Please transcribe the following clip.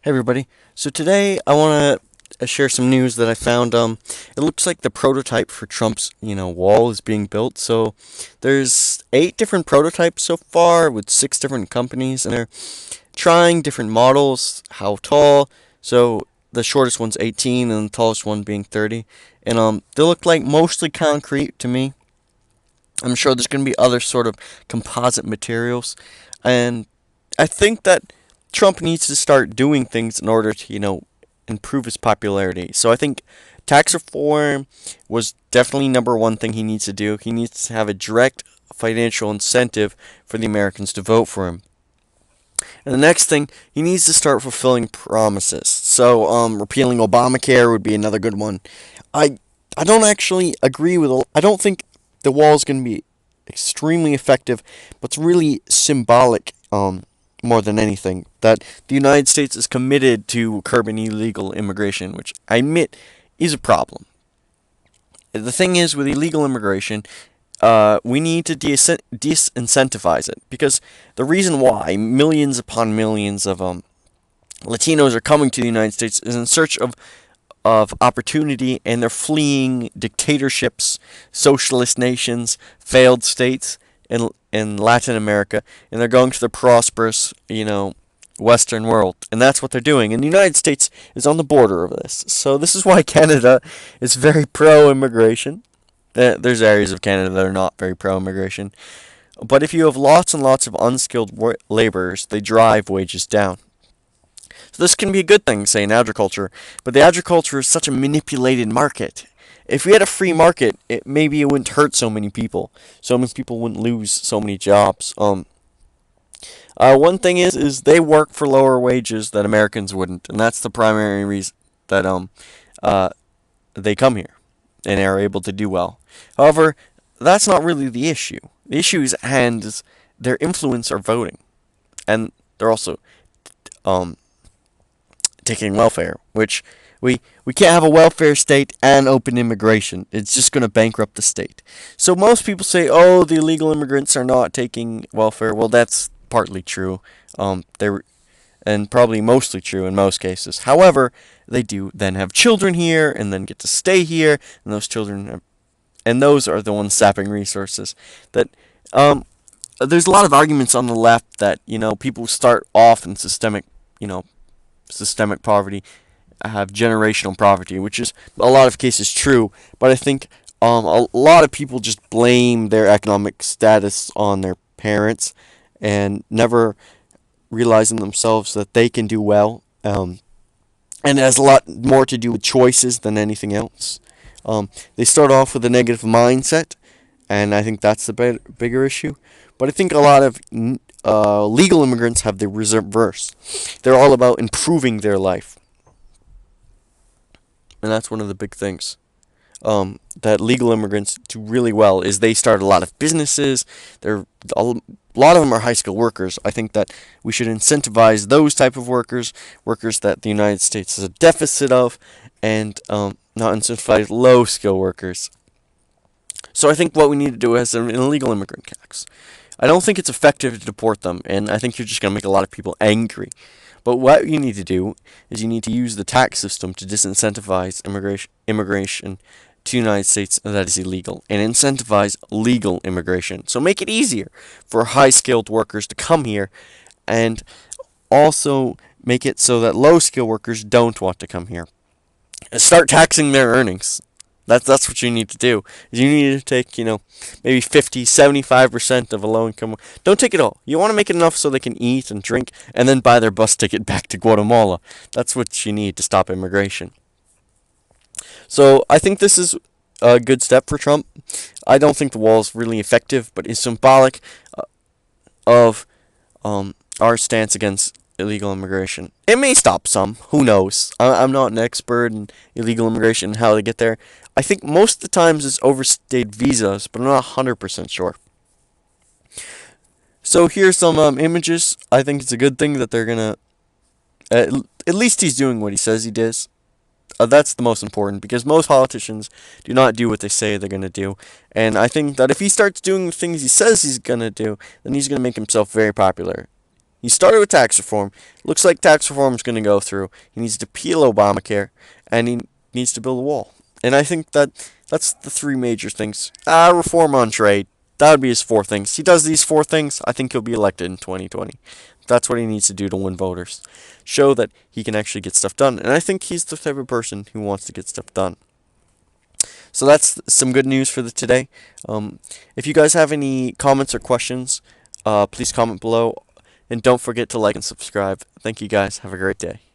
Hey everybody. So today I want to share some news that I found. It looks like the prototype for Trump's, wall is being built. So there's 8 different prototypes so far with 6 different companies, and they're trying different models, how tall. So the shortest one's 18, and the tallest one being 30. And they look like mostly concrete to me. I'm sure there's going to be other sort of composite materials, and I think that Trump needs to start doing things in order to, improve his popularity. So I think tax reform was definitely number one thing he needs to do. He needs to have a direct financial incentive for the Americans to vote for him. And the next thing, he needs to start fulfilling promises. So, repealing Obamacare would be another good one. I I don't actually agree with. I don't think the wall is going to be extremely effective, but it's really symbolic. More than anything, that the United States is committed to curbing illegal immigration, which I admit is a problem. The thing is, with illegal immigration, we need to disincentivize it because the reason why millions upon millions of Latinos are coming to the United States is in search of opportunity, and they're fleeing dictatorships, socialist nations, failed states in Latin America, and they're going to the prosperous, Western world, and that's what they're doing. And the United States is on the border of this, so this is why Canada is very pro-immigration. There's areas of Canada that are not very pro-immigration, but if you have lots and lots of unskilled laborers, they drive wages down. So this can be a good thing, say, in agriculture, but the agriculture is such a manipulated market. If we had a free market, maybe it wouldn't hurt so many people. So many people wouldn't lose so many jobs. One thing is they work for lower wages that Americans wouldn't, and that's the primary reason that uh, they come here and are able to do well. However, that's not really the issue. The issue is at hand is their influence are voting, and they're also um, taking welfare, which we can't have a welfare state and open immigration. It's just going to bankrupt the state. So most people say, oh, the illegal immigrants are not taking welfare. Well, that's partly true. They're and probably mostly true in most cases. However, they do then have children here and then get to stay here, and those children and those are the ones sapping resources. That there's a lot of arguments on the left that people start off in systemic poverty have generational poverty, which is a lot of cases true. But I think a lot of people just blame their economic status on their parents and never realizing themselves that they can do well. And it has a lot more to do with choices than anything else. They start off with a negative mindset, and I think that's the bigger issue. But I think a lot of legal immigrants have the reverse. They're all about improving their life, and that's one of the big things that legal immigrants do really well is they start a lot of businesses. A lot of them are high skilled workers. I think that we should incentivize those type of workers that the United States has a deficit of, and not incentivize low skill workers. So I think what we need to do is an illegal immigrant tax. I don't think it's effective to deport them, and I think you're just going to make a lot of people angry. But what you need to do is you need to use the tax system to disincentivize immigration to the United States that is illegal and incentivize legal immigration. So make it easier for high-skilled workers to come here, and also make it so that low-skilled workers don't want to come here. And start taxing their earnings. That's what you need to do. You need to take, maybe 50, 75% of a low income. Don't take it all. You want to make it enough so they can eat and drink and then buy their bus ticket back to Guatemala. That's what you need to stop immigration. So I think this is a good step for Trump. I don't think the wall is really effective, but it's symbolic of our stance against illegal immigration. It may stop some. Who knows? I'm not an expert in illegal immigration and how they get there. I think most of the times it's overstayed visas, but I'm not 100% sure. So here's some images. I think it's a good thing that they're gonna. At least he's doing what he says he does. That's the most important, because most politicians do not do what they say they're going to do. And I think that if he starts doing the things he says he's going to do, then he's going to make himself very popular. He started with tax reform. Looks like tax reform is going to go through. He needs to repeal Obamacare, and he needs to build a wall. And I think that's the three major things. Reform on trade. That would be his four things. He does these four things, I think he'll be elected in 2020. That's what he needs to do to win voters. Show that he can actually get stuff done. And I think he's the type of person who wants to get stuff done. So that's some good news for today. If you guys have any comments or questions, please comment below. And don't forget to like and subscribe. Thank you guys. Have a great day.